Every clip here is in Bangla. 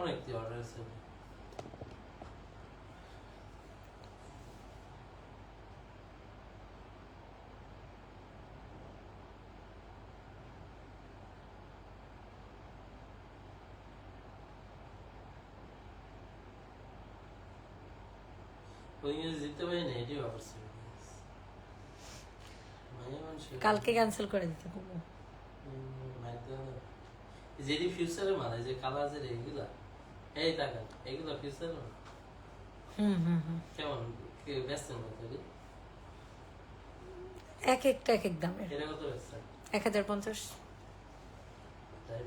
অনেক দিয়ে অর্ডার আছে। ওই ইংরেজি দিতে পারি না, এটাই ব্যাপার ছিল। কালকে ক্যান্সেল করে দিতে বলবো। যেটি ফিউচারে মানে যে কালার যে এগুলা, এই টাকা এগুলা ফিউচারে না। কেমন বেচছেন কত? এক একটা এক এক দামের। এটা কত বেচছেন? 1050। তাই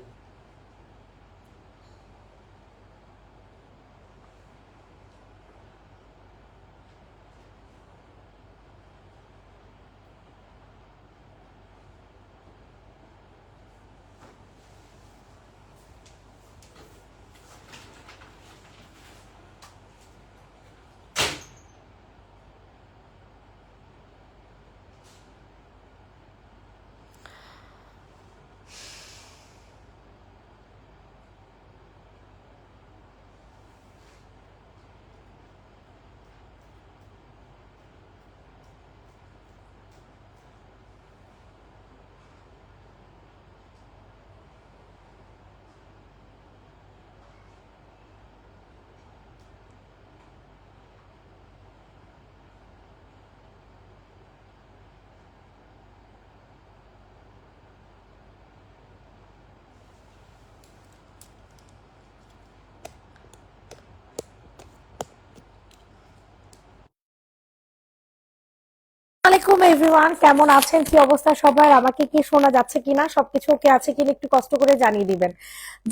আসসালামাইকুম এভরিওয়ান, কেমন আছেন? কি অবস্থা সবার? আমাকে কি শোনা যাচ্ছে কিনা, সবকিছু ওকে আছে কিনা একটু কষ্ট করে জানিয়ে দিবেন।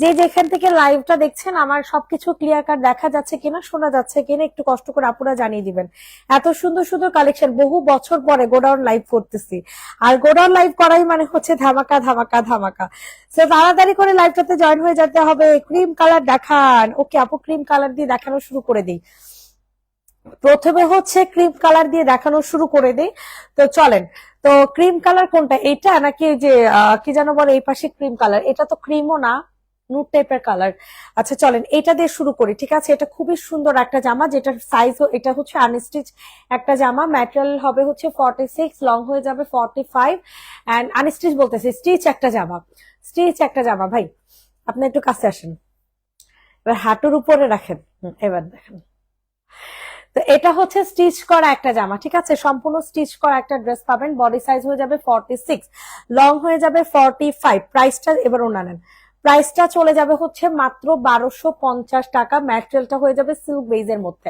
যে যেখান থেকে লাইভটা দেখছেন আমার সবকিছু ক্লিয়ার কাট দেখা যাচ্ছে কিনা, শোনা যাচ্ছে কিনা একটু কষ্ট করে আপুরা জানিয়ে দিবেন। এত সুন্দর সুন্দর কালেকশন, বহু বছর পরে গোডাউন লাইভ করতেছি, আর গোডাউন লাইভ করাই মানে হচ্ছে ধামাকা ধামাকা ধামাকা। তো তাড়াতাড়ি করে লাইভটাতে জয়েন হয়ে যেতে হবে। ক্রিম কালার দেখান। ওকে আপু, ক্রিম কালার দিয়ে দেখানো শুরু করে দিই। প্রথমে হচ্ছে ক্রিম কালার দিয়ে দেখানো শুরু করে দিই। তো চলেন, তো ক্রিম কালার কোনটা, এটা নাকি যে কি যেন বলে এই পাশে ক্রিম কালার, এটা তো ক্রিমও না, নুট টাইপের কালার। আচ্ছা চলেন এটা দিয়ে শুরু করি, ঠিক আছে? এটা খুবই সুন্দর একটা জামা, যেটার সাইজ, এটা হচ্ছে আনস্টিচ একটা জামা, ম্যাটেরিয়াল হবে হচ্ছে 46, লং হয়ে যাবে 45, এন্ড আনস্টিচ বলতেছে, স্টিচ একটা জামা, স্টিচ একটা জামা। ভাই আপনি একটু কাছে আসেন, এবার হাঁটুর উপরে রাখেন। এবার দেখেন, তো এটা হচ্ছে স্টিচ করা একটা জামা, ঠিক আছে? সম্পূর্ণ স্টিচ করা একটা ড্রেস পাবেন। বডি সাইজ হয়ে যাবে 46, লং হয়ে যাবে 45। প্রাইসটা এবার ওনা নেন, প্রাইসটা চলে যাবে হচ্ছে মাত্র 1250 টাকা। ম্যাটেরিয়ালটা হয়ে যাবে সিল্ক বেইজের মধ্যে,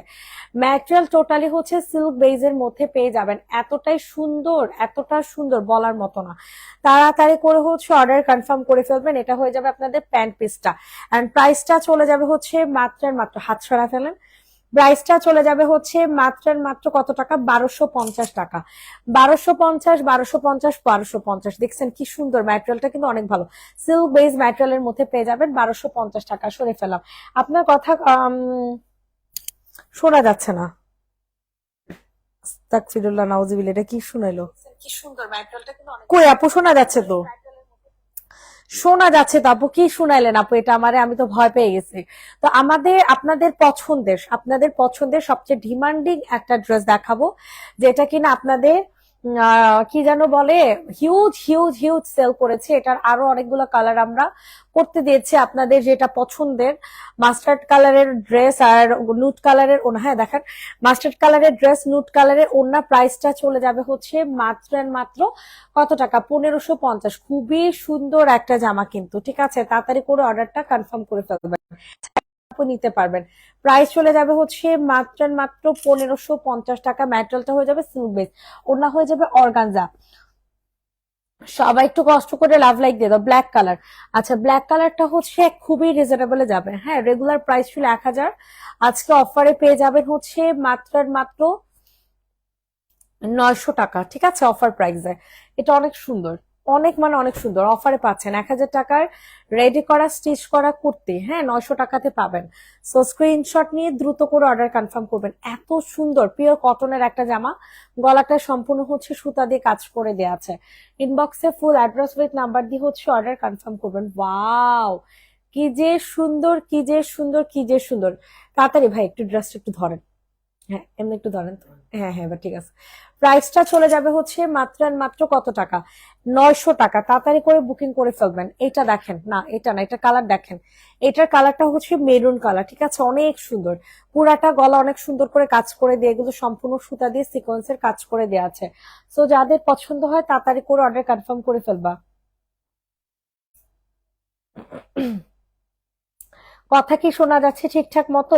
ম্যাটেরিয়াল টোটালি হচ্ছে সিল্ক বেইজের মধ্যে পেয়ে যাবেন। এতটাই সুন্দর, এতটা সুন্দর বলার মতো না। তাড়াতাড়ি করে হচ্ছে অর্ডার কনফার্ম করে ফেলবেন। এটা হয়ে যাবে আপনাদের প্যান্ট পিসটা, এন্ড প্রাইসটা চলে যাবে হচ্ছে মাত্র হাত সরা ফেলেন, প্রাইসটা চলে যাবে হচ্ছে মাত্র কত টাকা? 1250 টাকা। 1250, 1250, 1250। দেখছেন কি সুন্দর, ম্যাটেরিয়ালটা কিন্তু অনেক ভালো, সিল্ক বেস ম্যাটেরিয়ালের মধ্যে পেয়ে যাবেন 1250 টাকা। সরে ফেলাম, আপনার কথা শোনা যাচ্ছে না। আস্তাগফিরুল্লাহ, নাউজুবিল্লাহ, এটা কি শুনাইলো? কি সুন্দর ম্যাটেরিয়ালটা কিন্তু অনেক, কই আপু শোনা যাচ্ছে তো? শোনা যাচ্ছে তো আপু, কি শুনাইলেন আপু এটা আমারে? আমি তো ভয় পেয়ে গেছি। তো আপনাদের পছন্দের সবচেয়ে ডিমান্ডিং একটা ড্রেস দেখাবো, যেটা কিনা আপনাদের কি যেন বলে, হিউজ হিউজ হিউজ সেল করেছে। এটার আরো অনেকগুলো কালার আমরা করতে দিয়েছি আপনাদের, যেটা পছন্দের মাস্টার্ড কালারের ড্রেস আর নুট কালারের ওনা। হ্যাঁ দেখেন, মাস্টার্ড কালারের ড্রেস, নুট কালারের ওনা, প্রাইসটা চলে যাবে হচ্ছে মাত্র কত টাকা? 1550। খুবই সুন্দর একটা জামা কিন্তু, ঠিক আছে? তাড়াতাড়ি করে অর্ডারটা কনফার্ম করে ফেলবেন, নিতে পারবেন। প্রাইস চলে যাবে হচ্ছে মাত্র 1550 টাকা। ম্যাটেরিয়ালটা হয়ে যাবে সিল্ক বেস, ওনা হয়ে যাবে অর্গানজা। সবাই একটু কষ্ট করে লাভ লাইক দিয়ে দাও। ব্ল্যাক কালার, আচ্ছা ব্ল্যাক কালারটা হচ্ছে খুবই রিজনেবলে যাবে। হ্যাঁ, রেগুলার প্রাইস ছিল 1000, আজকে অফারে পেয়ে যাবেন হচ্ছে মাত্র 900 টাকা, ঠিক আছে? অফার প্রাইসে এটা অনেক সুন্দর, অনেক মানে অনেক সুন্দর। অফারে পাচ্ছেন 1000 টাকার রেডি করা স্টিচ করা কুর্তি, হ্যাঁ 900 টাকাতে পাবেন। সো স্ক্রিনশট নিয়ে দ্রুত করে অর্ডার কনফার্ম করবেন। এত সুন্দর পিওর কটনের একটা জামা, গলাটা সম্পূর্ণ হচ্ছে সুতা দিয়ে কাজ করে দেওয়া আছে। ইনবক্সে ফুল অ্যাড্রেস উইথ নাম্বার দিয়ে হচ্ছে অর্ডার কনফার্ম করবেন। ওয়াও, কি যে সুন্দর, কি যে সুন্দর, কি যে সুন্দর। তাড়াতাড়ি ভাই একটু ড্রেসটা একটু ধরেন। হ্যাঁ এমনি একটু ধরেন তো। হ্যাঁ হ্যাঁ এবার ঠিক আছে। প্রাইসটা চলে যাবে হচ্ছে মাত্র আর মাত্র কত টাকা? 900 টাকা। তাড়াতাড়ি করে বুকিং করে ফেলবেন। এটা দেখেন, না এটা না, এটা কালার দেখেন। এটার কালারটা হচ্ছে মেরুন কালার, ঠিক আছে, অনেক সুন্দর। পুরাটা গলা অনেক সুন্দর করে কাজ করে দিয়ে, এগুলো সম্পূর্ণ সুতা দিয়ে সিকোয়েন্সের কাজ করে দেওয়া আছে। সো যাদের পছন্দ হয় তাড়াতাড়ি করে অর্ডার কনফার্ম করে ফেলবা। কথা কি শোনা যাচ্ছে ঠিকঠাক মতো?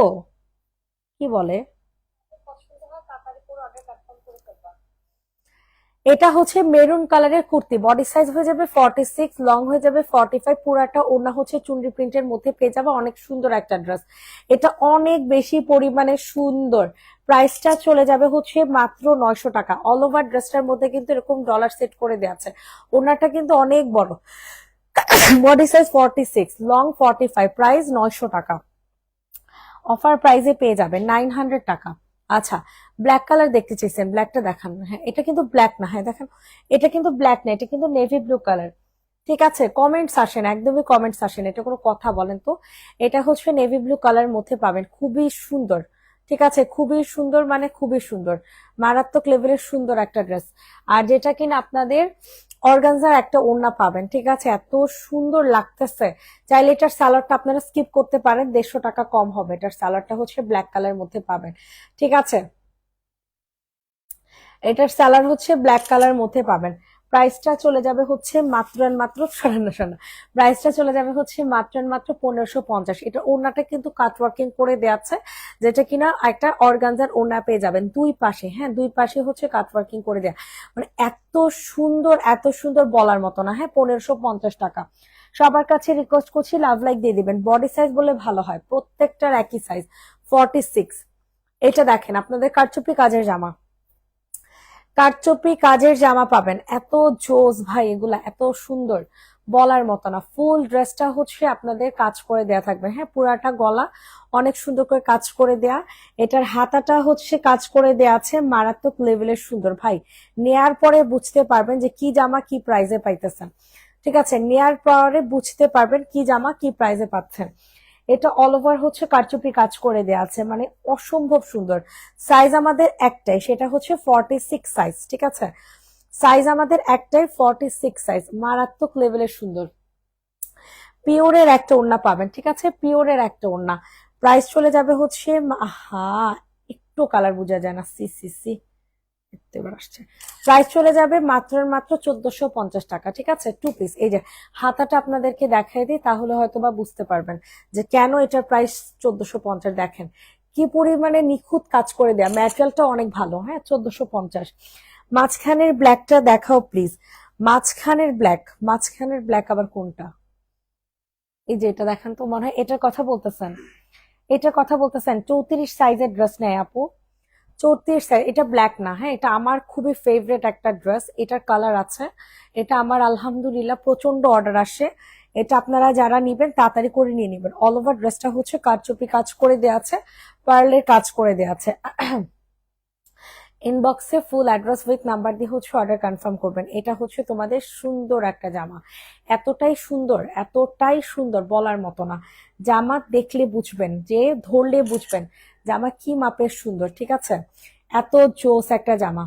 কি বলে? এটা হচ্ছে মেরুন কালারের কুর্তি, বডি সাইজ হয়ে যাবে 46, লং হয়ে যাবে 45, পুরাটা ওড়না হচ্ছে চুনরি প্রিন্টের মধ্যে পেয়ে যাবে। অনেক সুন্দর একটা ড্রেস, এটা অনেক বেশি পরিমাণে সুন্দর। প্রাইসটা চলে যাবে হচ্ছে মাত্র 900 টাকা। অল ওভার ড্রেসটার মধ্যে কিন্তু এরকম ডলার সেট করে দেওয়া আছে। ওড়নাটা কিন্তু অনেক বড়, বডি সাইজ 46, লং 45, প্রাইস 900 টাকা। অফার প্রাইসে পেয়ে যাবেন 900 টাকা। আচ্ছা, ব্ল্যাক কালার দেখতে চাইছেন, ব্ল্যাকটা দেখান। হ্যাঁ এটা কিন্তু ব্ল্যাক না, হ্যাঁ দেখেন, এটা কিন্তু ব্ল্যাক না, এটা কিন্তু নেভি ব্লু কালার। ঠিক আছে, কমেন্টস আসেন, একদমই কমেন্টস আসেন, এটা কোনো কথা বলেন তো? এটা হচ্ছে নেভি ব্লু কালার মধ্যে পাবেন, খুবই সুন্দর। ঠিক আছে, খুবই সুন্দর, মানে খুবই সুন্দর, মারাত্মক লেভেলের সুন্দর একটা ড্রেস। আর যেটা কিনা আপনাদের অর্গানজার একটা ওড়না পাবেন, ঠিক আছে, এত সুন্দর লাগতেছে। চাইলে এটার সালোয়ারটা আপনারা স্কিপ করতে পারেন, 150 টাকা কম হবে। এটার সালোয়ারটা হচ্ছে ব্ল্যাক কালার মধ্যে পাবেন, ঠিক আছে, এটার সালোয়ার হচ্ছে ব্ল্যাক কালার মধ্যে পাবেন। প্রাইসটা চলে যাবে হচ্ছে মাত্র আর মাত্র শোনা, প্রাইসটা চলে যাবে হচ্ছে মাত্র আর মাত্র 1550। এটা ওড়নাটা কিন্তু কাট ওয়ার্কিং করে দেওয়া আছে, যেটা কিনা একটা অর্গানজার ওড়না পেয়ে যাবেন দুই পাশে। হ্যাঁ দুই পাশে হচ্ছে কাট ওয়ার্কিং করে দেয়া, মানে এত সুন্দর, এত সুন্দর বলার মতো না। হ্যাঁ 1550 টাকা। সবার কাছে রিকোয়েস্ট করছি লাভ লাইক দিয়ে দিবেন। বডি সাইজ বলে ভালো হয়, প্রত্যেকটার একই সাইজ 46। এটা দেখেন আপনাদের কারচুপি কাজের জামা, কারচুপি কাজের জামা পাবেন, এত জোস ভাই, এগুলা এত সুন্দর বলার মতো না। ফুল ড্রেসটা হচ্ছে আপনাদের কাজ করে দেয়া থাকবে। হ্যাঁ পুরাটা গলা অনেক সুন্দর করে কাজ করে দেয়া, এটার হাতাটা হচ্ছে কাজ করে দেয়া আছে, মারাত্মক লেভেলের সুন্দর ভাই। নেয়ার পরে বুঝতে পারবেন যে কি জামা কি প্রাইজে পাইতেছেন। ঠিক আছে, নেয়ার পরে বুঝতে পারবেন কি জামা কি প্রাইজে পাচ্ছেন। এটা অল ওভার হচ্ছে কারচুপি কাজ করে দেওয়া আছে, মানে অসম্ভব সুন্দর। সাইজ আমাদের একটাই, সেটা হচ্ছে 46 সাইজ, ঠিক আছে, সাইজ আমাদের একটাই 46 সাইজ, মারাত্মক লেভেলের সুন্দর। পিওরের একটা ওড়না পাবেন, ঠিক আছে, পিওরের একটা ওড়না। প্রাইস চলে যাবে হচ্ছে একটু কালার বোঝা যায় না, সি সি সি, এবার আসছে। প্রাইস চলে যাবে মাত্র মাত্র 1450 টাকা, ঠিক আছে। টু পিস, এই যে হাতাটা আপনাদেরকে দেখাই দিই, তাহলে হয়তো বা বুঝতে পারবেন যে কেন এটার প্রাইস 1450। দেখেন কি পরিমাণে নিখুঁত কাজ করে দেয়া, ম্যাটেরিয়ালটা অনেক ভালো। হ্যাঁ 1450। মাঝখানের ব্ল্যাকটা দেখাও প্লিজ, মাঝখানের ব্ল্যাক, মাঝখানের ব্ল্যাক আবার কোনটা? এই যে এটা দেখেন তো, মনে হয় এটার কথা বলতেছেন, এটার কথা বলতেছেন। 34 সাইজের ড্রেস নেয় আপু, 34 সাইজ। এটা ব্ল্যাক না, হ্যাঁ এটা আমার খুবই ফেভারিট একটা ড্রেস, এটার কালার আছে। এটা আমার আলহামদুলিল্লাহ প্রচন্ড অর্ডার আসে। এটা আপনারা যারা নিবেন তাড়াতাড়ি করে নিয়ে নিবেন। অল ওভার ড্রেসটা হচ্ছে কারচুপি কাজ করে দেওয়া আছে, পার্লের কাজ করে দেওয়া আছে। ইনবক্সে ফুল অ্যাড্রেস উইথ নাম্বার দিয়ে হচ্ছে অর্ডার কনফার্ম করবেন। এটা হচ্ছে তোমাদের সুন্দর একটা জামা, এতটাই সুন্দর, এতটাই সুন্দর বলার মতো না। জামা দেখলে বুঝবেন, যে ধরলে বুঝবেন জামা কি মাপের সুন্দর, ঠিক আছে। এত জোস একটা জামা,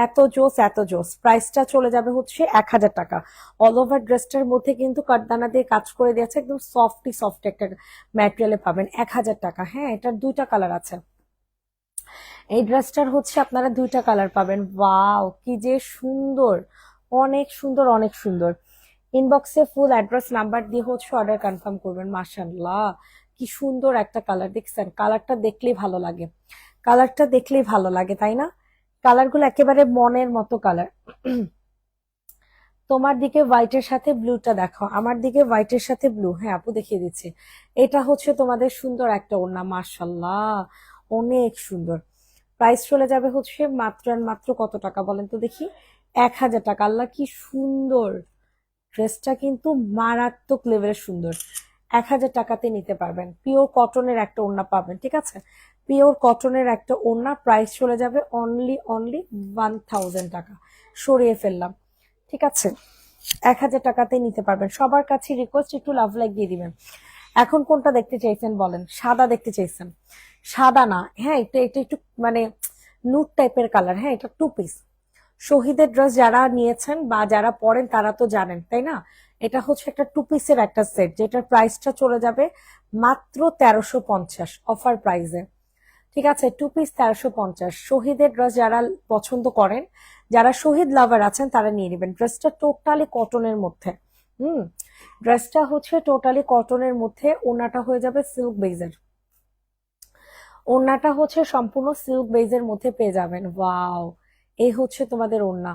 এত জোস, এত জোস। প্রাইসটা চলে যাবে হচ্ছে 1000 টাকা। অল ওভার ড্রেসটার মধ্যে কিন্তু কাঠদানা দিয়ে কাজ করে দিয়েছে, একদম সফটি সফট একটা ম্যাটেরিয়ালে পাবেন। 1000 টাকা। হ্যাঁ এটার দুইটা কালার আছে, এই ড্রেসটার হচ্ছে আপনারা দুইটা কালার পাবেন। ওয়াও কি যে সুন্দর, অনেক সুন্দর, অনেক সুন্দর। ইনবক্সে ফুল অ্যাড্রেস নাম্বার দিয়ে হচ্ছে অর্ডার কনফার্ম করবেন। মাশাআল্লাহ কি সুন্দর একটা কালার, দেখছেন? কালারটা দেখলেই ভালো লাগে, কালারটা দেখলেই ভালো লাগে, তাই না? কালারগুলো একেবারে মনের মতো কালার। তোমার দিকে হোয়াইটের সাথে ব্লুটা দেখো, আমার দিকে হোয়াইটের সাথে ব্লু। হ্যাঁ আপু দেখিয়ে দিচ্ছি। এটা হচ্ছে তোমাদের সুন্দর একটা ওড়না, মাশাআল্লাহ অনেক সুন্দর। প্রাইস চলে যাবে হচ্ছে মাত্র আর মাত্র কত টাকা বলেন তো দেখি? 1000 টাকা। আল্লাহ কি সুন্দর ড্রেসটা, কিন্তু মারাত্মক লেভেলের সুন্দর। 1000 টাকাতে নিতে পারবেন। পিওর কটনের একটা ওড়না পাবেন, ঠিক আছে, পিওর কটনের একটা ওড়না। প্রাইস চলে যাবে অনলি অনলি 1000 টাকা। সরিয়ে ফেললাম, ঠিক আছে, 1000 টাকাতে নিতে পারবেন। সবার কাছে রিকোয়েস্ট একটু লাভ লাইক দিয়ে দিবেন। এখন কোনটা দেখতে চাইছেন বলেন? সাদা দেখতে চাইছেন? সাদা না, হ্যাঁ এটা এটা একটু মানে নুট টাইপের কালার। হ্যাঁ, এটা 2 পিস। শহীদের ড্রেস যারা নিয়েছেন বা যারা পরেন তারা তো জানেন, তাই না? এটা হচ্ছে একটা 2 পিসের একটা সেট, যেটার প্রাইসটা চলে যাবে মাত্র 1350 অফার প্রাইসে। ঠিক আছে, 2 পিস 1350। শহীদের ড্রেস যারা পছন্দ করেন, যারা শহীদ লাভার আছেন তারা নিয়ে নেবেন। ড্রেসটা টোটালি কটনের মধ্যে। হুম, ড্রেসটা হচ্ছে টোটালি কটনের মধ্যে। ওড়নাটা হয়ে যাবে সিল্ক বেজের। ওড়নাটা হচ্ছে সম্পূর্ণ সিল্ক বেজের মধ্যে পেয়ে যাবেন। ওয়াও, এই হচ্ছে তোমাদের ওড়না।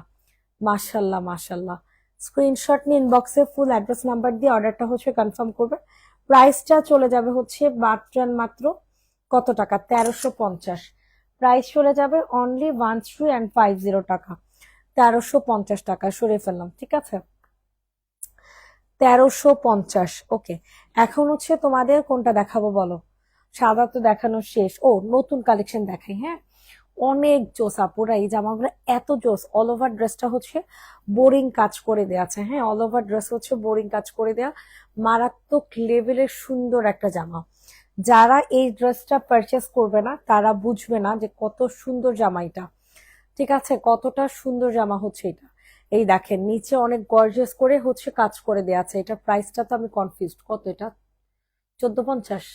মাশাল্লাহ মাশাল্লাহ। স্ক্রিনশট নিয়ে ইনবক্সে ফুল অ্যাড্রেস নাম্বার দিয়ে অর্ডারটা হচ্ছে কনফার্ম করবে। প্রাইসটা চলে যাবে হচ্ছে মাত্র কত টাকা? 1350। প্রাইস চলে যাবে অনলি 1350 টাকা। 1350 টাকা সরিয়ে ফেললাম, ঠিক আছে? 1350। ওকে, এখন হচ্ছে তোমাদের কোনটা দেখাবো বলো? সাদা তো দেখানো শেষ। ও, নতুন কালেকশন দেখাই। হ্যাঁ, অনেক জোস আপুরা, এই জামাগুলো এত জোস। অল ওভার ড্রেসটা হচ্ছে বোরিং কাজ করে দেয়া আছে। হ্যাঁ, অল ওভার ড্রেস হচ্ছে বোরিং কাজ করে দেয়া, মারাত্মক লেভেলের সুন্দর একটা জামা। যারা এই ড্রেসটা পারচেস করবে না তারা বুঝবে না যে কত সুন্দর জামা এটা। ঠিক আছে, কতটা সুন্দর জামা হচ্ছে এটা। এই দেখেন নিচে অনেক গর্জিয়াস করে হচ্ছে কাজ করে দেয়া আছে। এটা প্রাইসটা তো আমি কনফিউজড, কত এটা? 1450।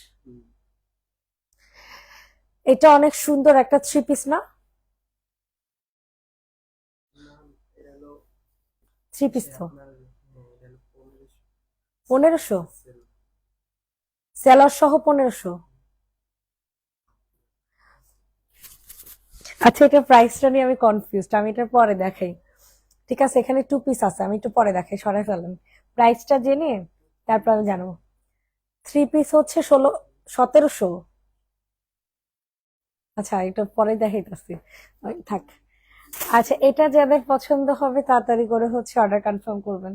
এটা অনেক সুন্দর একটা 3 পিস না? 3 পিস তো 1500, সেলার সহ 1500। আচ্ছা, এটা প্রাইসটা নিয়ে আমি কনফিউজড, আমি এটা পরে দেখাই। ঠিক আছে, এখানে 2 পিস আছে, আমি একটু পরে দেখাই, সরাই ফেলেন। প্রাইসটা জেনে তারপর আমি জানাবো। 3 পিস হচ্ছে 1700। আচ্ছা, এটা পরে দেখাইতেছি, থাক। আচ্ছা, এটা যাদের পছন্দ হবে তাড়াতাড়ি করে হচ্ছে অর্ডার কনফার্ম করবেন।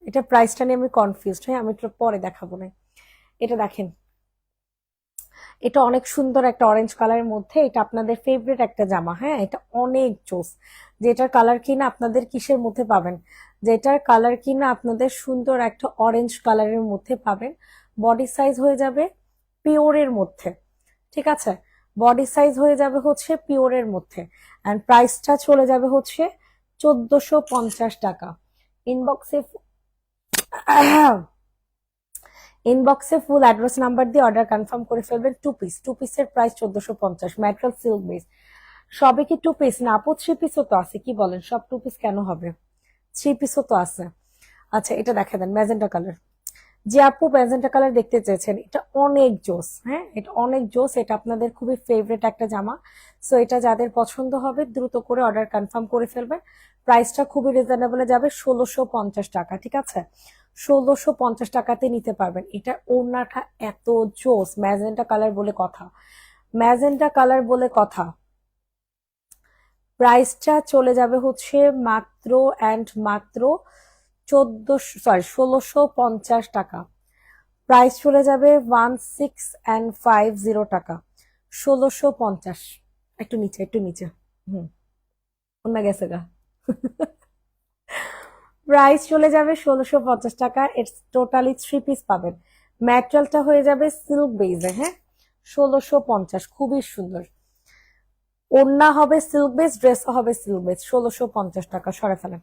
এটা প্রাইসটা নিয়ে আমি কনফিউজড। হ্যাঁ, আমি একটু পরে দেখাবো না। এটা দেখেন, এটা অনেক সুন্দর একটা অরেঞ্জ কালারের মধ্যে। এটা আপনাদের ফেভারিট একটা জামা। হ্যাঁ, এটা অনেক জোস। যেটার কালার কিনা আপনাদের কিসের মধ্যে পাবেন? যেটার কালার কিনা আপনাদের সুন্দর একটা অরেঞ্জ কালারের মধ্যে পাবেন। বডি সাইজ হয়ে যাবে পিওরের মধ্যে। ঠিক আছে, বডি সাইজ হয়ে যাবে হচ্ছে পিওরের মধ্যে। অ্যান্ড প্রাইসটা চলে যাবে হচ্ছে 1450 টাকা। ইনবক্সে ইনবক্সে ফুল অ্যাড্রেস নাম্বার দিয়ে অর্ডার কনফার্ম করে ফেলবেন। 2 পিস, 2 পিসের প্রাইস 1450। Material silk base. সবে কি 2 পিস না আপু? 3 পিসও তো আছে, কি বলেন? সব 2 পিস কেন হবে? 3 পিসও তো আছে। আচ্ছা, এটা দেখা দেন ম্যাজেন্টা কালার। যে আপু ম্যাজেন্টা কালার দেখতে চেয়েছেন, এটা অনেক জোস। হ্যাঁ, এটা অনেক জোস। এটা আপনাদের খুবই ফেভারিট একটা জামা। সো এটা যাদের পছন্দ হবে দ্রুত করে অর্ডার কনফার্ম করে ফেলবেন। প্রাইসটা খুবই রিজনেবলে যাবে, 1650 টাকা। ঠিক আছে, 1650 টাকাতে নিতে পারবেন। এটা ওড়নাটা এত জোস, ম্যাজেন্টা কালার বলে কথা, ম্যাজেন্টা কালার বলে কথা। প্রাইসটা চলে যাবে হচ্ছে মাত্র অ্যান্ড মাত্র 1650 টাকা। প্রাইস চলে যাবে 1650 টাকা। 1650। একটু নিচে, একটু নিচে। হুম, অন্য গেছে গা। প্রাইস চলে যাবে 1650 টাকা। ইটস টোটালি 3 পিস পাবেন। ম্যাটেরিয়ালটা হয়ে যাবে সিল্ক বেজে। হ্যাঁ, 1650, খুবই সুন্দর। ওড়না হবে সিল্ক বেস, ড্রেসও হবে সিল্ক বেস। 1650 টাকা, সরে ফেলেন।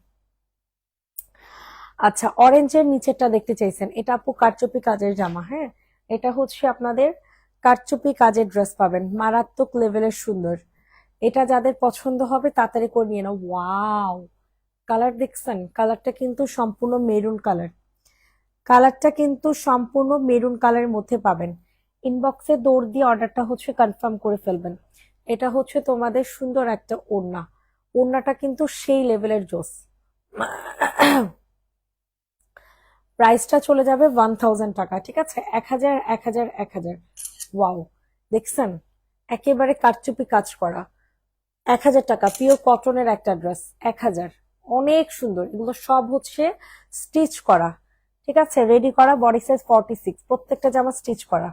আচ্ছা, অরেঞ্জের নিচেরটা দেখতে চাইছেন? এটা আপু কারচুপি কাজের জামা। হ্যাঁ, এটা হচ্ছে আপনাদের কারচুপি কাজের ড্রেস পাবেন, মারাত্মক লেভেলের সুন্দর। এটা যাদের পছন্দ হবে তাড়াতাড়ি করে নিয়ে নাও। ওয়াও, কালার দেখছেন? কালারটা কিন্তু সম্পূর্ণ মেরুন কালার। কালারটা কিন্তু সম্পূর্ণ মেরুন কালারের মধ্যে পাবেন। ইনবক্সে দৌড় দিয়ে অর্ডারটা হচ্ছে কনফার্ম করে ফেলবেন। এটা হচ্ছে তোমাদের সুন্দর একটা ওড়না। ওড়নাটা কিন্তু সেই লেভেলের জোস। প্রাইসটা চলে যাবে 1000 টাকা। ঠিক আছে, 1000 1000 1000। ওয়াও, দেখছেন? একেবারে কারচুপি কাজ করা। 1000 টাকা, পিওর কটনের একটা ড্রেস। 1000, অনেক সুন্দর। এগুলো সব হচ্ছে স্টিচ করা। ঠিক আছে, রেডি করা। বডি সাইজ 46, প্রত্যেকটা জামা স্টিচ করা।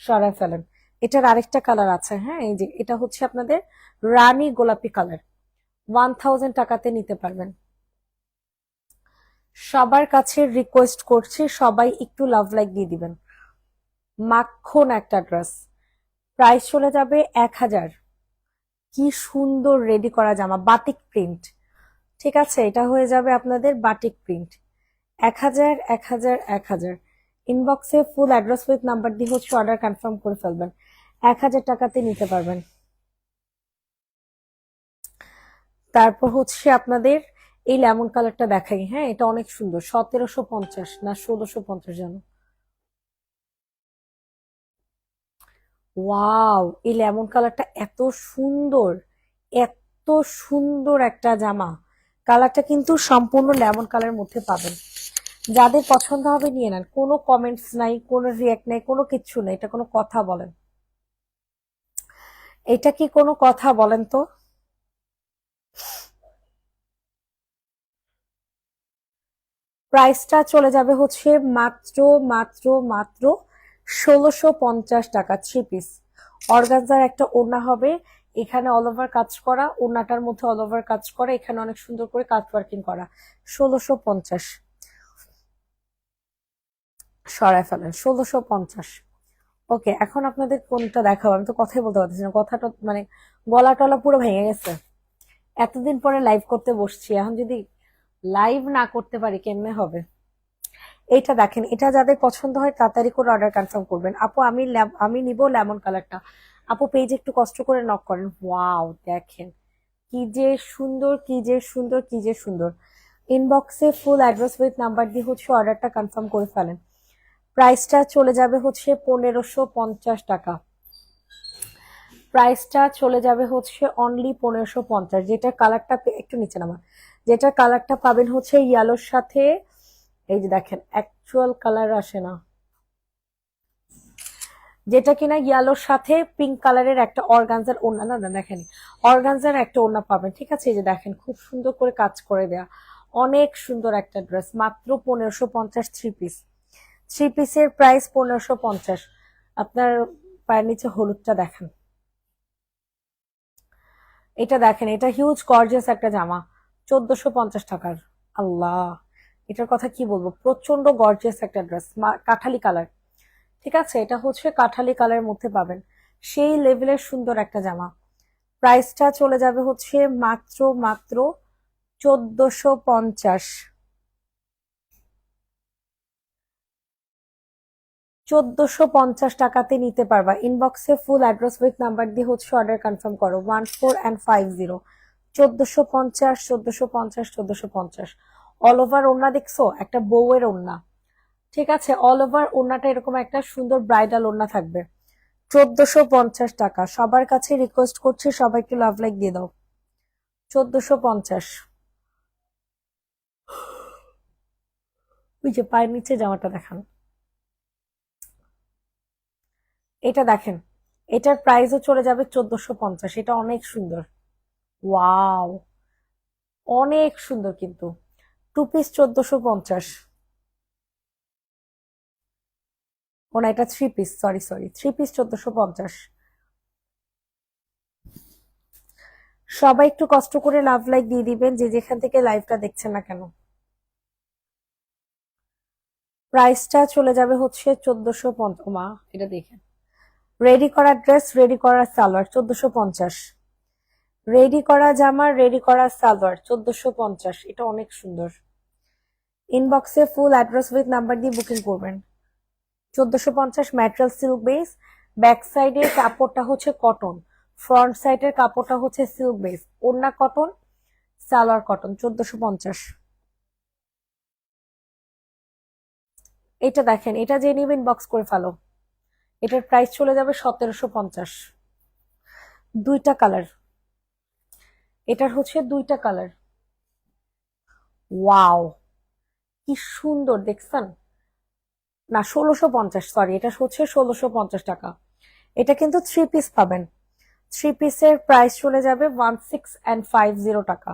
সরায় ফেলেন। এটার আরেকটা কালার আছে। হ্যাঁ, এই যে এটা হচ্ছে আপনাদের রানী গোলাপি কালার। 1000 টাকাতে নিতে পারবেন। সবার কাছে রিকোয়েস্ট করছি সবাই একটু লাভ লাইক দিয়ে দিবেন। মাখন একটা ড্রেস, প্রাইস চলে যাবে 1000। কি সুন্দর রেডি করা জামা, বাটিক প্রিন্ট। ঠিক আছে, এটা হয়ে যাবে আপনাদের বাটিক প্রিন্ট। 1000 1000 1000। ইনবক্সে ফুল অ্যাড্রেস উইথ নাম্বার দিয়ে হচ্ছে অর্ডার কনফার্ম করে ফেলবেন, 1000 টাকাতে নিতে পারবেন। তারপর হচ্ছে আপনাদের এই লেমন কালারটা দেখাই, হ্যাঁ এটা অনেক সুন্দর, 1750 না 1650 জানো। ওয়াও, এই লেমন কালারটা এত সুন্দর, এত সুন্দর একটা জামা। কালারটা কিন্তু সম্পূর্ণ লেমন কালারের মধ্যে পাবেন। যাদের পছন্দ হবে নিয়ে নেন, কোনো কমেন্টস নাই, কোনো রিয়াক্ট নাই, কোনো কিচ্ছু নেই। এটা কোনো কথা বলেন? এটা কি কোনো কথা বলেন তো? প্রাইসটা চলে যাবে হচ্ছে মাত্র মাত্র মাত্র 1650 টাকা। 3 পিস অর্গানজার একটা ওড়না হবে, এখানে অল ওভার কাজ করা, ওড়নাটার মধ্যে অল ওভার কাজ করা, এখানে অনেক সুন্দর করে কাজ ওয়ার্কিং করা। 1650 সরাই ফেলেন, 1650। ওকে, এখন আপনাদের কোনটা দেখাবো? আমি তো কথাই বলতে পারতেছি না, কথাটা মানে গলা টলা পুরো ভেঙে গেছে। এতদিন পরে লাইভ করতে বসছি, এখন যদি লাইভ না করতে পারি কেমনে হবে? এইটা দেখেন, এটা যাদের পছন্দ হয় তাড়াতাড়ি করে অর্ডার কনফার্ম করবেন। আপু আমি নিব লেমন কালারটা। আপু পেজে একটু কষ্ট করে নক করেন। ওয়াও, দেখেন কি যে সুন্দর, কি যে সুন্দর, কি যে সুন্দর। ইনবক্সে ফুল অ্যাড্রেস উইথ নাম্বার দিয়ে হচ্ছে অর্ডারটা কনফার্ম করে ফেলেন। প্রাইসটা চলে যাবে হচ্ছে 1550 টাকা। প্রাইসটা চলে যাবে হচ্ছে অনলি 1550। যেটা কালারটা একটু নিচে নামা, যেটা কালারটা পাবেন হচ্ছে ইয়েলোর সাথে, এই যে দেখেন অ্যাকচুয়াল কালার আসে না, যেটা কিনা ইয়েলোর সাথে পিঙ্ক কালারের একটা অর্গানজার ওড়না, না না দেখেন অর্গানজার একটা ওড়না পাবেন। ঠিক আছে, এই যে দেখেন খুব সুন্দর করে কাজ করে দেয়া, অনেক সুন্দর একটা ড্রেস, মাত্র 1550। 3 পিস, 3 পিসের প্রাইস 1550। আপনার পায়ের নিচে হলুদটা দেখেন, এটা দেখেন, এটা হিউজ গর্জিয়াস একটা জামা, 1450 টাকার। আল্লাহ, এটার কথা কি বলবো, প্রচন্ড গর্জিয়াস একটা ড্রেস, কাঠালি কালার। ঠিক আছে, এটা হচ্ছে কাঠালি কালারের মধ্যে পাবেন, সেই লেভেলের সুন্দর একটা জামা। প্রাইসটা চলে যাবে হচ্ছে মাত্র মাত্র 1450। 1450 টাকাতে নিতে পারবা। ইনবক্সে ফুল অ্যাড্রেস উইথ নাম্বার দিয়ে হচ্ছে অর্ডার কনফার্ম করো, 1450। 1450 1450 1450। অল ওভার ওড়না দেখছো, একটা বউয়ের ওড়না। ঠিক আছে, অল ওভার ওড়নাটা এরকম একটা সুন্দর ব্রাইডাল ওড়না থাকবে, 1450 টাকা। সবার কাছে রিকোয়েস্ট করছি সবাই একটু লাভ লাইক দিয়ে দাও। 1450। ওই যে পায়ের নিচে জামাটা দেখান, এটা দেখেন, এটার প্রাইসও চলে যাবে 1450। এটা অনেক সুন্দর, ওয়াও, অনেক সুন্দর কিন্তু। 2 পিস 1450। ও না, এটা 3 পিস, সরি সরি, 3 পিস 1450। সবাই একটু কষ্ট করে লাভ লাইক দিয়ে দিবেন যে যেখান থেকে লাইভটা দেখছেন না কেন। প্রাইসটা চলে যাবে হচ্ছে 1450। মা এটা দেখেন, রেডি করা ড্রেস, রেডি করা সালোয়ার 1450। রেডি করা জামা, রেডি করা সালোয়ার 1450। এটা অনেক সুন্দর। ইনবক্সে ফুল অ্যাড্রেস উইথ নাম্বার দিয়ে বুকিং করবেন। 1450 ম্যাটেরিয়াল সিল্ক বেস, ব্যাক সাইডের কাপড়টা হচ্ছে কটন, ফ্রন্ট সাইডের কাপড়টা হচ্ছে সিল্ক বেস, ওড়না কটন, সালোয়ার কটন। 1450। এটা দেখেন, এটা যে নিবেন ইনবক্স করে ফেলো। এটার প্রাইস চলে যাবে 1750। দুইটা কালার, এটার হচ্ছে দুইটা কালার। ওয়াও, কি সুন্দর দেখছেন। না 1650, সরি, এটা হচ্ছে 1650 টাকা। এটা কিন্তু 3 পিস পাবেন। 3 পিসের প্রাইস চলে যাবে 1650 টাকা,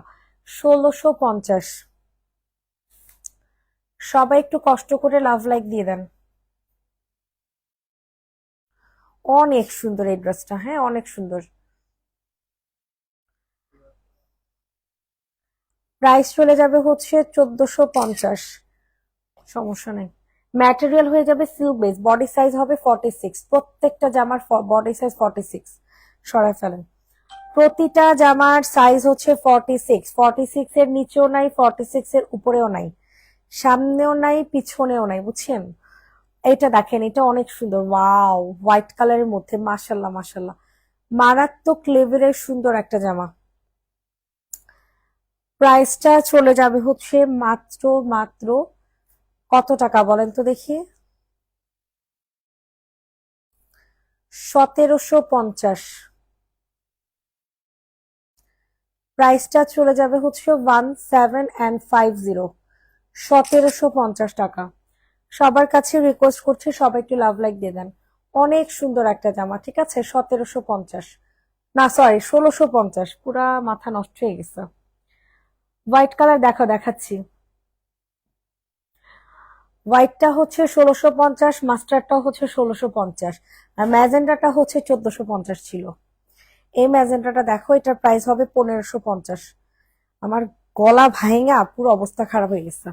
1650। সবাই একটু কষ্ট করে লাভ লাইক দিয়ে দেন। অনেক সুন্দর এই ড্রেসটা, হ্যাঁ, অনেক সুন্দর। প্রাইস চলে যাবে হচ্ছে 1450। সমস্যা নেই, ম্যাটেরিয়াল হয়ে যাবে সিল্ক বেস, বডি সাইজ হবে 46, প্রত্যেকটা জামার বডি সাইজ 46। সরাই ফেলেন, প্রতিটা জামার সাইজ হচ্ছে 46। 46 এর নিচেও নাই, 46 এর উপরেও নাই, সামনেও নাই, পিছনেও নাই, বুঝছেন? এটা দেখেন, এটা অনেক সুন্দর, ওয়াও, হোয়াইট কালারের মধ্যে, মাশাল্লাহ মাশাল্লাহ, মারাত্মক লেভেলের সুন্দর একটা জামা। প্রাইসটা চলে যাবে হচ্ছে মাত্র মাত্র কত টাকা বলেন তো দেখি? 1750। প্রাইসটা চলে যাবে হচ্ছে 1750, 1750 টাকা। সবার কাছে রিকোয়েস্ট করছি, সবাই একটু লাভ লাইক দিয়ে দেন। অনেক সুন্দর একটা জামা, ঠিক আছে? 1750, না সরি 1650, পুরা মাথা নষ্ট হয়ে গেছে। হোয়াইট কালার দেখাচ্ছি, হোয়াইটটা হচ্ছে 1650, মাস্টারটা হচ্ছে 1650, আর ম্যাজেন্ডাটা হচ্ছে 1450 ছিল। এই ম্যাজেন্ডাটা দেখো, এটার প্রাইস হবে 1550। আমার গলা ভাঙা পুরো অবস্থা খারাপ হয়ে গেছে।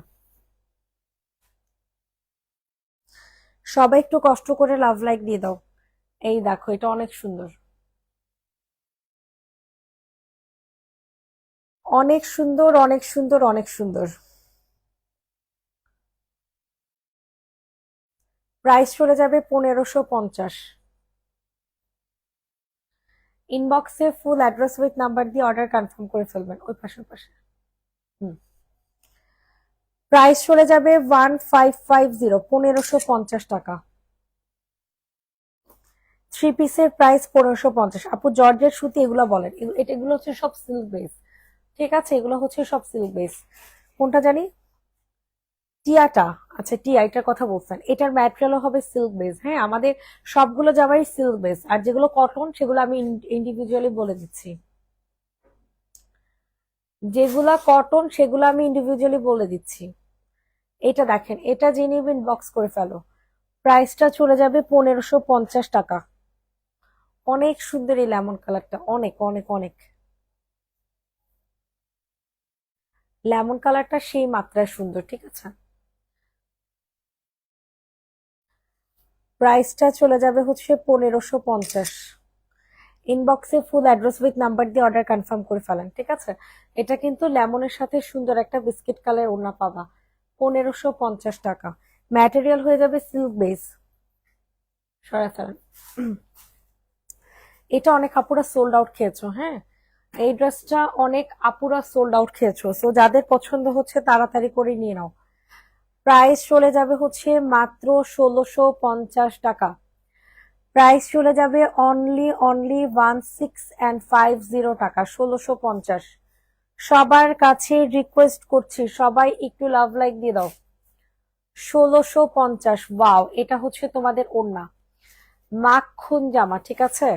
সবাই একটু কষ্ট করে লাভ লাইক দিয়ে দাও। এই দেখো, এটা অনেক সুন্দর, অনেক সুন্দর, অনেক সুন্দর, অনেক সুন্দর। প্রাইস চলে যাবে 1550। ইনবক্সে ফুল অ্যাড্রেস উইথ নাম্বার দিয়ে অর্ডার কনফার্ম করে ফেলবেন, ওই পাশের পাশে। প্রাইস চলে যাবে 1550, 1550 টাকা। থ্রি পিসের প্রাইস 1550। আপু জর্জের সুতি এগুলো বলেন, এগুলো হচ্ছে সব সিল্ক বেস, ঠিক আছে? এগুলো হচ্ছে সব সিল্ক বেস। কোনটা জানি, টিয়াটা, আচ্ছা টিয়া, এটার কথা বলছেন। এটার ম্যাটেরিয়ালও হবে সিল্ক বেস। হ্যাঁ, আমাদের সবগুলো জামাই সিল্ক বেস, আর যেগুলো কটন সেগুলো আমি ইন্ডিভিজুয়ালি বলে দিচ্ছি। যেগুলা কটন সেগুলো আমি ইন্ডিভিজুয়ালি বলে দিচ্ছি। এটা দেখেন, এটা যে নিবে ইনবক্স করে ফেলো। প্রাইসটা চলে যাবে 1550 টাকা। অনেক সুন্দর এই লেমন কালারটা, অনেক অনেক অনেক। লেমন কালারটা সেই মাত্রায় সুন্দর, ঠিক আছে? প্রাইসটা চলে যাবে হচ্ছে 1550। ইনবক্সে ফুল অ্যাড্রেস উইথ নাম্বার দিয়ে অর্ডার কনফার্ম করে ফেলেন, ঠিক আছে? এটা কিন্তু লেমনের সাথে সুন্দর একটা বিস্কিট কালার ওড়না পাবা, 1550 টাকা। ম্যাটেরিয়াল হয়ে যাবে সিল্ক বেস। সরাই ফেলেন। এটা অনেক আপুরা সোল্ড আউট খেয়েছো, হ্যাঁ, এই ড্রেসটা অনেক আপুরা সোল্ড আউট খেয়েছো, সো যাদের পছন্দ হচ্ছে তাড়াতাড়ি করে নিয়ে নাও। প্রাইস চলে যাবে হচ্ছে মাত্র 1650 টাকা। প্রাইস চলে যাবে অনলি অনলি 1650 টাকা, 1650। সবার কাছে রিকোয়েস্ট করছি, সবাই একটু লাভ লাইক দিয়ে দাও। 1650, ওয়াও, এটা হচ্ছে তোমাদের ওড়না, মাখন জামা, ঠিক আছে?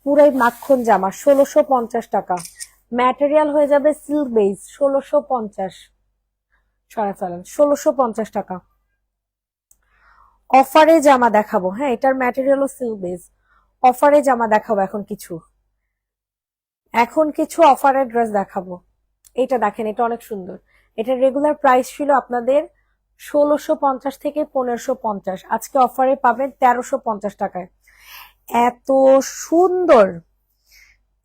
পুরাই মাখন জামা, 1650 টাকা। ম্যাটেরিয়াল হয়ে যাবে সিল্ক বেস, 1650। সরাই ফেলেন, 1650 টাকা। অফারে জামা দেখাবো, হ্যাঁ, এটার ম্যাটেরিয়ালও সিল্ক বেস। অফারে জামা দেখাবো এখন কিছু অফারের ড্রেস দেখাবো। এটা দেখেন, এটা অনেক সুন্দর। এটা রেগুলার প্রাইস ছিল আপনাদের 1650 থেকে 1550, আজকে অফারে পাবেন 1350 টাকায়। এত সুন্দর,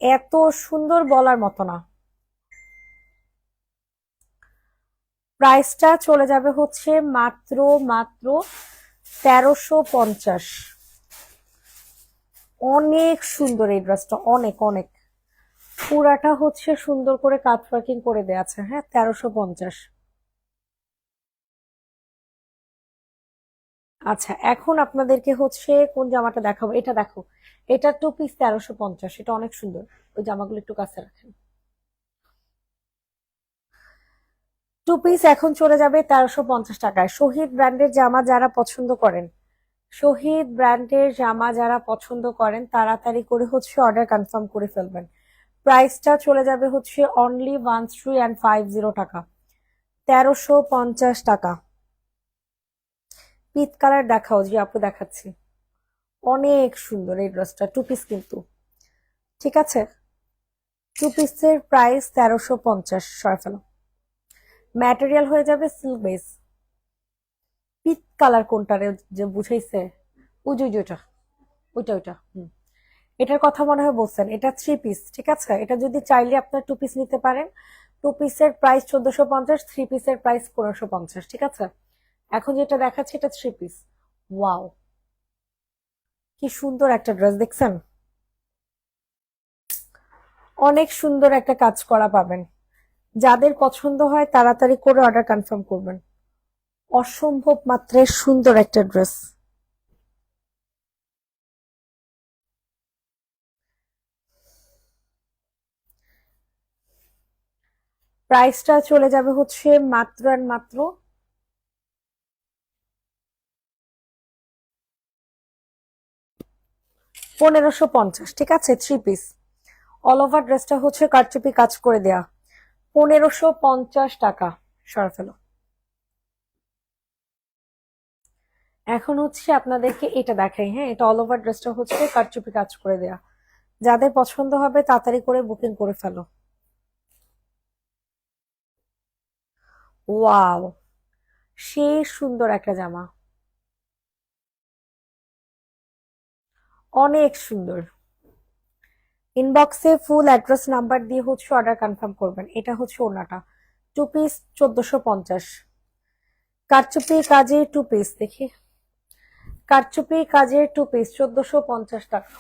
এত সুন্দর বলার মতো না। প্রাইসটা চলে যাবে হচ্ছে মাত্র মাত্র 1350। অনেক সুন্দর এই ড্রেসটা, অনেক অনেক। পুরাটা হচ্ছে সুন্দর করে কাট ওয়ার্কিং করে দেয়া আছে, হ্যাঁ, 1350। আচ্ছা, এখন আপনাদেরকে হচ্ছে কোন জামাটা দেখাবো, এটা দেখো, এটা টু পিস 1350, এটা অনেক সুন্দর। ওই জামাগুলো একটু কাছে রাখেন। টু পিস এখন চলে যাবে 1350 টাকায়। শহীদ ব্র্যান্ডের জামা যারা পছন্দ করেন, শহীদ ব্র্যান্ডের জামা যারা পছন্দ করেন তাড়াতাড়ি করে হচ্ছে অর্ডার কনফার্ম করে ফেলবেন। প্রাইসটা চলে যাবে হচ্ছে অনলি 1350 টাকা, 1350 টাকা। পিচ কালার দেখাও, যে আপু দেখাচ্ছি, অনেক সুন্দর এই ড্রেসটা, টু পিস কিন্তু, ঠিক আছে? টু পিসের প্রাইস 1350। সরাই ফেলো। ম্যাটেরিয়াল হয়ে যাবে সিল্ক বেস। পিচ কালার কোনটা রে যে বুঝাইছে? ওই যে ওইটা, ওইটা ওইটা এটার কথা মনে হয় বলছেন। এটা 3 পিস, ঠিক আছে? এটা যদি চাইলে আপনার 2 পিস নিতে পারেন। 2 পিসের প্রাইস 1450, 3 পিসের প্রাইস 1550, ঠিক আছে? এখন যেটা দেখাচ্ছি এটা 3 পিস। ওয়াও, কি সুন্দর একটা ড্রেস, দেখছেন? অনেক সুন্দর একটা কাজ করা পাবেন। যাদের পছন্দ হয় তাড়াতাড়ি করে অর্ডার কনফার্ম করবেন। অসম্ভব মাত্রায় সুন্দর একটা ড্রেস। প্রাইসটা চলে যাবে হচ্ছে মাত্র আর মাত্র 1550, ঠিক আছে? 3 পিস অল ওভার ড্রেসটা হচ্ছে কারচুপি কাজ করে দেয়া। 1550 টাকা। সরা ফেলো। এখন হচ্ছে আপনাদেরকে এটা দেখাই, হ্যাঁ? এটা অল ওভার ড্রেসটা হচ্ছে কারচুপি কাজ করে দেয়া। যাদের পছন্দ হবে তাড়াতাড়ি করে বুকিং করে ফেলো। ওয়াও, সে সুন্দর একটা জামা, অনেক সুন্দর। ইনবক্সে ফুল অ্যাড্রেস নাম্বার দিয়ে হচ্ছে অর্ডার কনফার্ম করবেন। এটা হচ্ছে ওনাটা। 2 পিস 1450। কারচুপি কাজের 2 পিস দেখি। কারচুপি কাজের 2 পিস 1450 টাকা।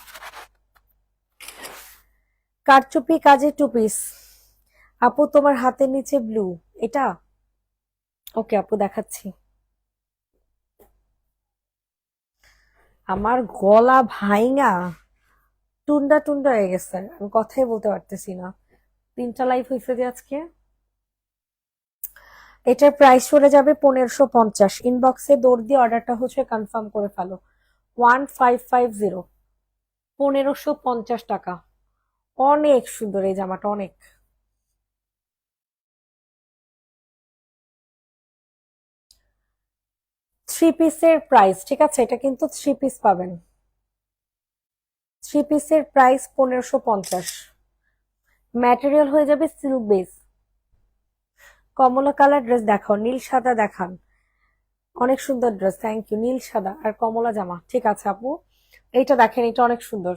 কারচুপি কাজের 2 পিস। আপু তোমার হাতের নিচে ব্লু, এটা ওকে আপু দেখাচ্ছি। আমার গলা ভাইঙা টুন্ডা টুন্ডা হয়ে গেছে, আমি কথাই বলতে পারতেছি না। 3টা লাইভ হয়েছে যে আজকে। এটার প্রাইস চলে যাবে 1550। ইনবক্সে দৌড় দিয়ে অর্ডারটা হচ্ছে কনফার্ম করে ফেলো। 1550, 1550 টাকা। অনেক সুন্দর এই জামাটা, অনেক। 3 পিসের প্রাইস, ঠিক আছে? এটা কিন্তু 3 পিস পাবেন। 3 পিসের প্রাইস 1550। ম্যাটেরিয়াল হয়ে যাবে সিল্ক বেস। কমলা কালার ড্রেস দেখাও, নীল সাদা দেখান। অনেক সুন্দর ড্রেস, থ্যাংক ইউ। নীল সাদা আর কমলা জামা, ঠিক আছে আপু। এইটা দেখেন, এটা অনেক সুন্দর।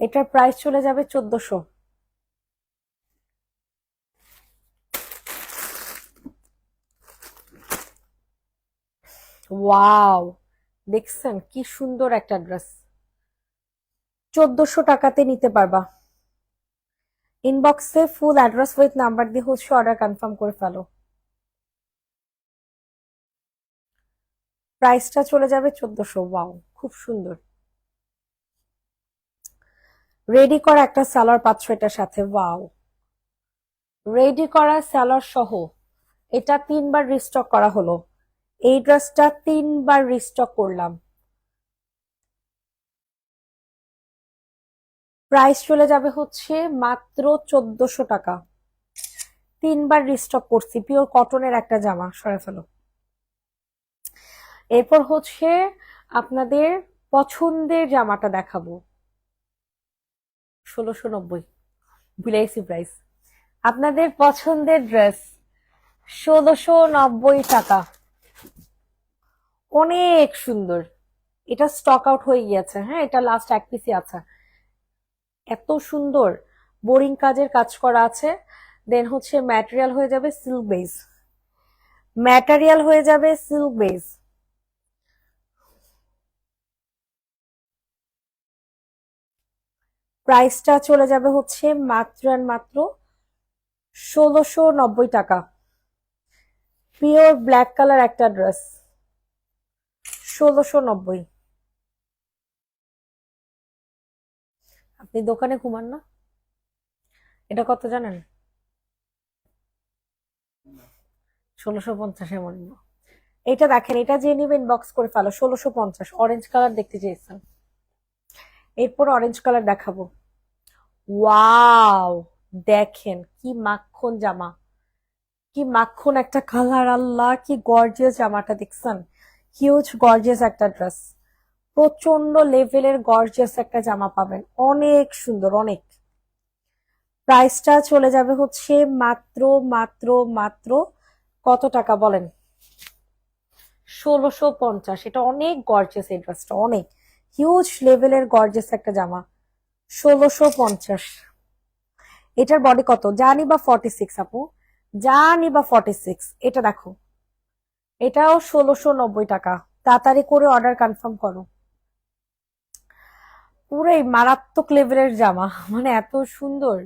এটার প্রাইস চলে যাবে 1400। ওয়াও, দেখছেন কি সুন্দর একটা ড্রেস? 1400 টাকাতে নিতে পারবা। ইনবক্সে ফুল অ্যাড্রেস উইথ নাম্বার দিয়ে হচ্ছে অর্ডার কনফার্ম করে ফেলো। প্রাইসটা চলে যাবে 1400। ওয়াও, খুব সুন্দর। রেডি করা একটা সালোয়ার পাচ্ছ এটার সাথে। ওয়াও, রেডি করা সালোয়ার সহ এটা 3বার রিস্টক করা হলো। এই ড্রেসটা 3বার রিস্টক করলাম। প্রাইস চলে যাবে হচ্ছে মাত্র 1400 টাকা। 3বার রিস্টক করছি। পিওর কটনের একটা জামা, সরে ফেলো। এরপর হচ্ছে আপনাদের পছন্দের জামাটা দেখাবো। 1690, ভুলে গেছি প্রাইস। আপনাদের পছন্দের ড্রেস 1690 টাকা। অনেক সুন্দর। এটা স্টক আউট হয়ে গিয়েছে, হ্যাঁ? এটা লাস্ট 1 পিসই আছে। এত সুন্দর বোরিং কাজের কাজ করা আছে। দেন হচ্ছে ম্যাটেরিয়াল হয়ে যাবে সিল্ক বেস। ম্যাটেরিয়াল হয়ে যাবে সিল্ক বেস। প্রাইসটা চলে যাবে হচ্ছে মাত্র আর মাত্র 1690 টাকা। পিওর ব্ল্যাক কালার একটা ড্রেস, 1690। আপনি দোকানে ঘুমান না? এটা কত জানেন? 1650 এমন না। এটা দেখেন, এটা যে নিবেন বক্স করে ফেলো। 1650। অরেঞ্জ কালার দেখতে চেয়েছেন, এরপর অরেঞ্জ কালার দেখাবো। ওয়াও, দেখেন কি মাখন জামা, কি মাখন একটা কালার। আল্লাহ, কি গর্জিয়াস জামাটা, দেখছেন? হিউজ গর্জিয়াস একটা ড্রেস। প্রচন্ড লেভেলের গর্জিয়াস একটা জামা পাবেন। অনেক সুন্দর, অনেক। প্রাইসটা চলে যাবে হচ্ছে মাত্র মাত্র মাত্র কত টাকা বলেন? 1650। এটা অনেক গর্জিয়াস, এই ড্রেসটা অনেক হিউজ লেভেলের গর্জিয়াস একটা জামা। 1650। এটার বডি কত জানি বা 46 আপু, জানি বা 46। এটা দেখো, এটাও 1690 টাকা। তাড়াতাড়ি করে অর্ডার কনফার্ম করো। পুরোই মারাত্মক লেভেলের জামা, মানে এত সুন্দর।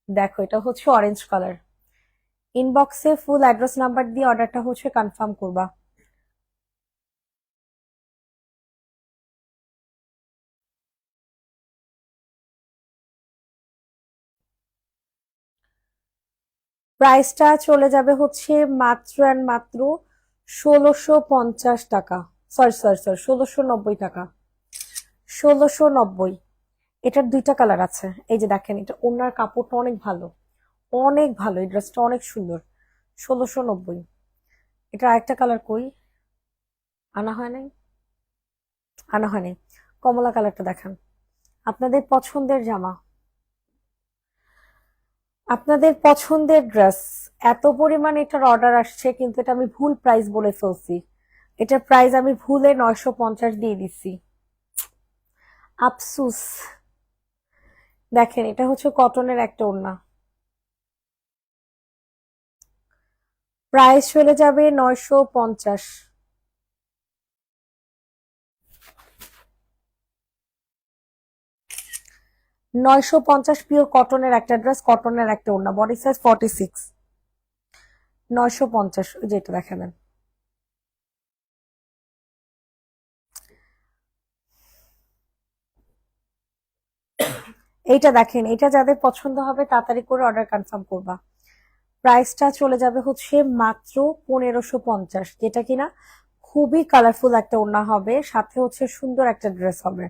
দেখো এটা হচ্ছে অরেঞ্জ কালার। ইনবক্সে ফুল অ্যাড্রেস নাম্বার দিয়ে অর্ডারটা হচ্ছে কনফার্ম করবা। প্রাইসটা চলে যাবে হচ্ছে মাত্র অ্যান্ড মাত্র 1650 টাকা। সরি সরি সরি, 1690 টাকা। 1690। এটার দুইটা কালার আছে, এই যে দেখেন, এটা ওনার কাপড়টা অনেক ভালো, অনেক ভালো, এই ড্রেসটা অনেক সুন্দর। 1690। এটা আরেকটা কালার কই, আনা হয় নাই, আনা হয় নাই। কমলা কালারটা দেখান। আপনাদের পছন্দের জামা, আপনাদের পছন্দের ড্রেস। এত পরিমাণ এটার অর্ডার আসছে, কিন্তু এটা আমি ভুল প্রাইস বলে ফেলছি। এটার প্রাইস আমি ভুলে 950 দিয়ে দিচ্ছি, আফসুস। দেখেন এটা হচ্ছে কটনের একটা ওড়না, প্রাইস চলে যাবে 950। 950 পিওর কটনের একটা ড্রেস, কটনের একটা ওড়না, বডি সাইজ 46। 950, ওই যে এটা দেখাবেন। এইটা দেখেন, এটা যাদের পছন্দ হবে তাড়াতাড়ি করে অর্ডার কনফার্ম করবা। প্রাইসটা চলে যাবে হচ্ছে মাত্র 1550, যেটা কিনা খুবই কালারফুল একটা ওড়না হবে, সাথে হচ্ছে সুন্দর একটা ড্রেস হবে।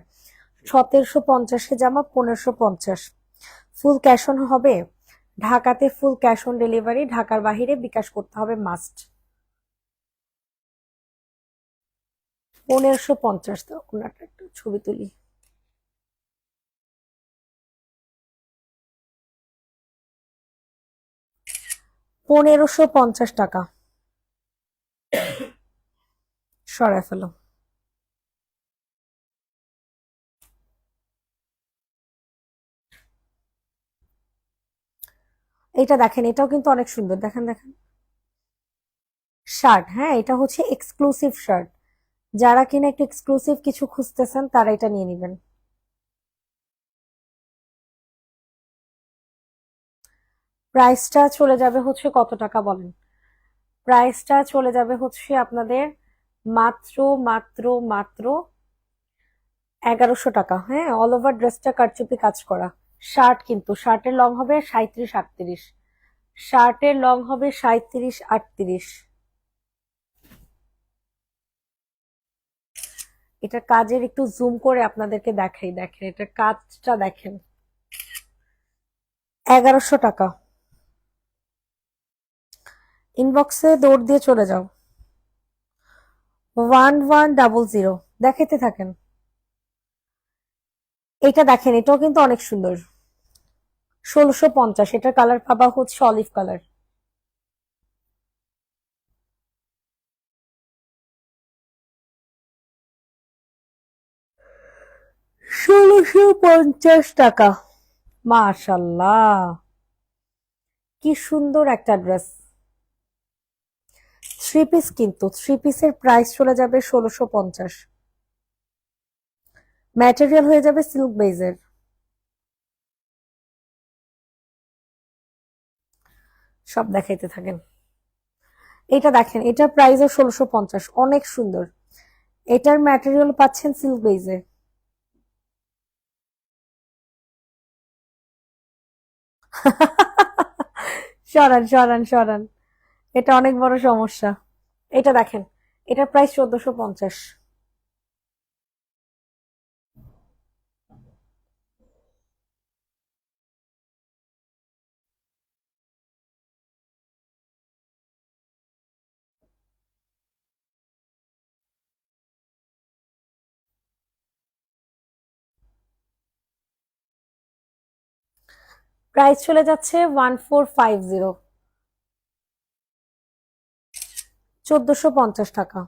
1750 জামা 1550। ফুল ক্যাশ অন হবে ঢাকাতে, ফুল ক্যাশ অন ডেলিভারি, ঢাকার বাহিরে বিকাশ করতে হবে মাস্ট। 1550। তো ওনাটা একটু ছবি তুলি। 1550 টাকা। সরাই ফেলো। এটা দেখেন, এটাও কিন্তু অনেক সুন্দর, দেখেন দেখেন। শার্ট, হ্যাঁ এটা হচ্ছে এক্সক্লুসিভ শার্ট। যারা কিনা একটু এক্সক্লুসিভ কিছু খুঁজতেছেন তারা এটা নিয়ে নেবেন। প্রাইসটা চলে যাবে হচ্ছে কত টাকা বলেন? প্রাইসটা চলে যাবে হচ্ছে আপনাদের মাত্র মাত্র মাত্র 1100 টাকা। হ্যাঁ, অল ওভার ড্রেসটা কারচুপি কাজ করা। শার্ট, কিন্তু শার্টের লং হবে 37-38। শার্টের লং হবে 37-38। এটা কাজের একটু জুম করে আপনাদেরকে দেখাই, দেখেন এটার কাজটা দেখেন। 1100 টাকা। ইনবক্সে দৌড় দিয়ে চলে যাও। 1100 দেখাইতে থাকেন। এটা দেখেন, এটাও কিন্তু অনেক সুন্দর। 1650। এটার কালার পাবা হচ্ছে অলিভ কালার। 1650 টাকা। মাশাল্লাহ, কি সুন্দর একটা ড্রেস। থ্রি পিস, কিন্তু থ্রি পিসের প্রাইস চলে যাবে 1650। ম্যাটেরিয়াল হয়ে যাবে সিল্ক বেজের। সব দেখাইতে থাকেন। এটা দেখেন, এটার প্রাইসও 1650, অনেক সুন্দর। এটার ম্যাটেরিয়াল পাচ্ছেন সিল্ক বেজে। সরান সরান সরান, এটা অনেক বড় সমস্যা। এটা দেখেন, এটার প্রাইস 1450। প্রাইস চলে যাচ্ছে 1450, 1450 টাকা।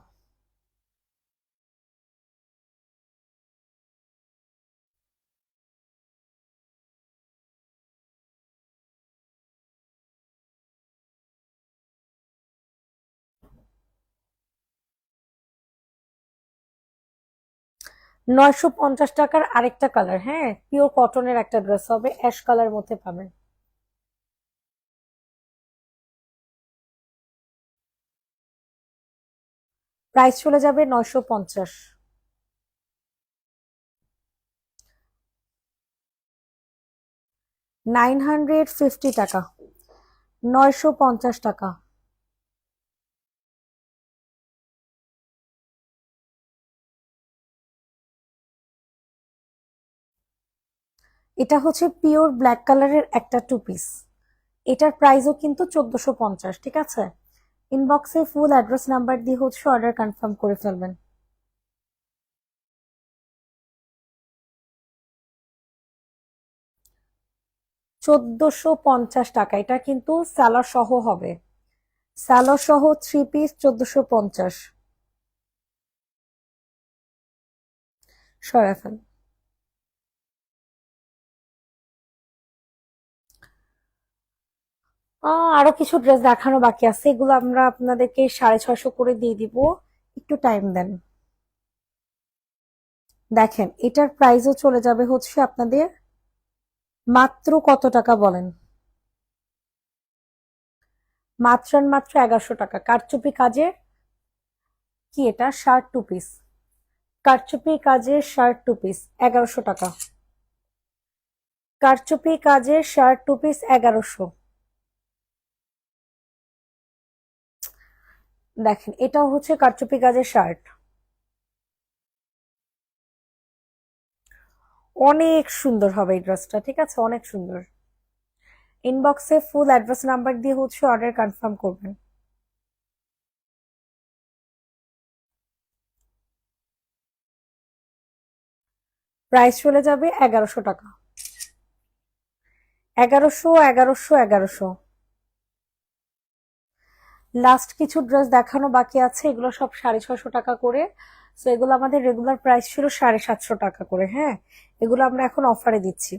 $950 আরেকটা কালার, হ্যাঁ পিওর কটনের একটা ড্রেস হবে, অ্যাশ কালার মধ্যে পাবেন। প্রাইস চলে যাবে 950। 950 টাকা, 950 টাকা। এটা হচ্ছে পিওর ব্ল্যাক কালারের একটা টু পিস, এটার প্রাইসও কিন্তু 1450, ঠিক আছে। ইনবক্সে ফুল অ্যাড্রেস নাম্বার দিয়ে হচ্ছে অর্ডার কনফার্ম করে ফেলবেন। 1450 টাকা, এটা কিন্তু সালোয়ার সহ হবে, সালোয়ার সহ 3 পিস 1450। সরাই ফেল। আরো কিছু ড্রেস দেখানো বাকি আছে, এগুলো আমরা আপনাদেরকে 650 করে দিয়ে দিব, একটু টাইম দেন। দেখেন এটার প্রাইসও চলে যাবে হচ্ছে আপনাদের মাত্র কত টাকা বলেন, মাত্র আর মাত্র 1100 টাকা। কারচুপি কাজের কি এটা, শার্ট টু পিস, কারচুপি কাজের শার্ট টু পিস 1100 টাকা। কারচুপি কাজের শার্ট টু পিস 1100। দেখেন এটাও হচ্ছে কারচুপি কাজের শার্ট, অনেক সুন্দর হবে এই ড্রেসটা, ঠিক আছে, অনেক সুন্দর। ইনবক্সে ফুল অ্যাড্রেস নাম্বার দিয়ে হচ্ছে অর্ডার কনফার্ম করবেন। প্রাইস চলে যাবে 1100 টাকা, 1100, 1100, 1100। লাস্ট কিছু ড্রেস দেখানো বাকি আছে, এগুলো সব 650 টাকা করে। তো এগুলো আমাদের রেগুলার প্রাইস ছিল 750 টাকা করে, হ্যাঁ এগুলো আমরা এখন অফারে দিচ্ছি।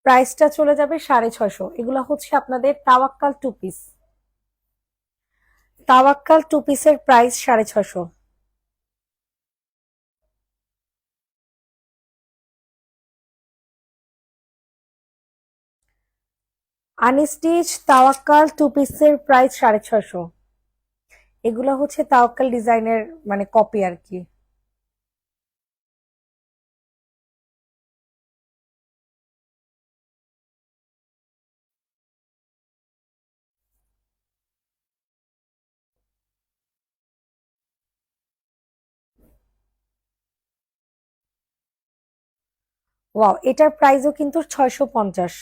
প্রাইসটা চলে যাবে 650। এগুলো হচ্ছে আপনাদের তাওয়াক্কাল টু পিস, তাওয়াক্কাল টু পিসের প্রাইস 650। আনস্টিচ তাওয়াক্কাল টু পিসের প্রাইস 650। এগুলো হচ্ছে তাওয়াক্কাল ডিজাইনের মানে কপি আর কি। ওয়াও, এটার প্রাইসও কিন্তু 650।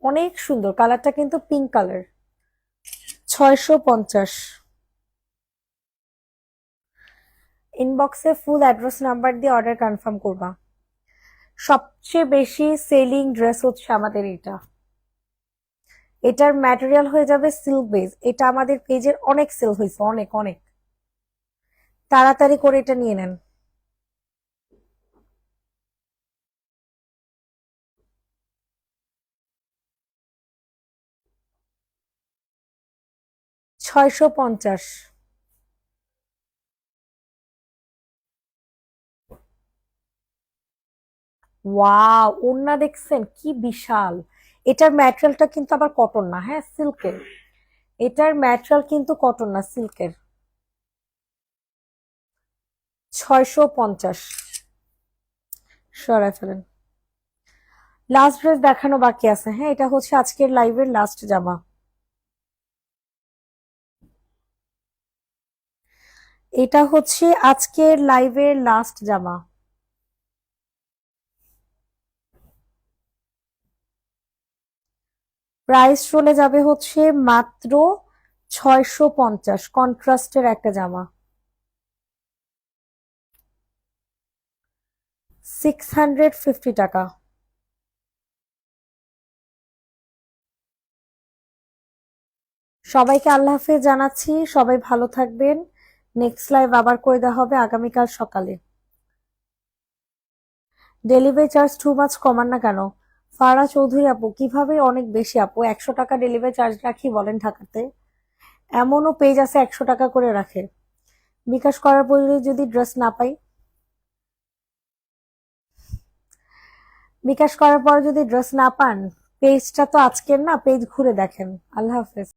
অনেক সুন্দর কালারটা, কিন্তু পিঙ্ক কালার। 650। ইনবক্সে ফুল অ্যাড্রেস নাম্বার দিয়ে অর্ডার কনফার্ম করবা। সবচেয়ে বেশি সেলিং ড্রেস হচ্ছে আমাদের এটা, এটার ম্যাটেরিয়াল হয়ে যাবে সিল্ক বেজ, এটা আমাদের পেজের অনেক সেল হয়েছে, অনেক অনেক। তাড়াতাড়ি করে এটা নিয়ে নেন। 650। ওয়াও, ওড়না দেখছেন কি বিশাল। এটার ম্যাটেরিয়ালটা কিন্তু আবার কটন না, হ্যাঁ সিল্কের, এটার ম্যাটেরিয়াল কিন্তু কটন না, সিল্কের। 650। সরাই ফেলেন। লাস্ট ড্রেস দেখানো বাকি আছে, হ্যাঁ এটা হচ্ছে আজকের লাইভের লাস্ট জামা। এটা হচ্ছে আজকের লাইভের লাস্ট জামা। প্রাইস চলে যাবে হচ্ছে মাত্র 650, কন্ট্রাস্টের একটা জামা, 650 টাকা। সবাইকে আল্লাহ হাফেজ জানাচ্ছি, সবাই ভালো থাকবেন। নেক্সট লাইভ আবার করে দেওয়া হবে আগামীকাল সকালে। ডেলিভারি চার্জ টু মাছ কমান না কেন? ফারা চৌধুরী আপু, কিভাবে অনেক বেশি আপু, 100 টাকা ডেলিভারি চার্জ রাখি বলেন ঢাকাতে? এমনও পেজ আছে 100 টাকা করে রাখে। বিকাশ করার পরে যদি ড্রেস না পাই, বিকাশ করার পর যদি ড্রেস না পান, পেজটা তো আজকের না, পেজ ঘুরে দেখেন। আল্লাহ হাফেজ।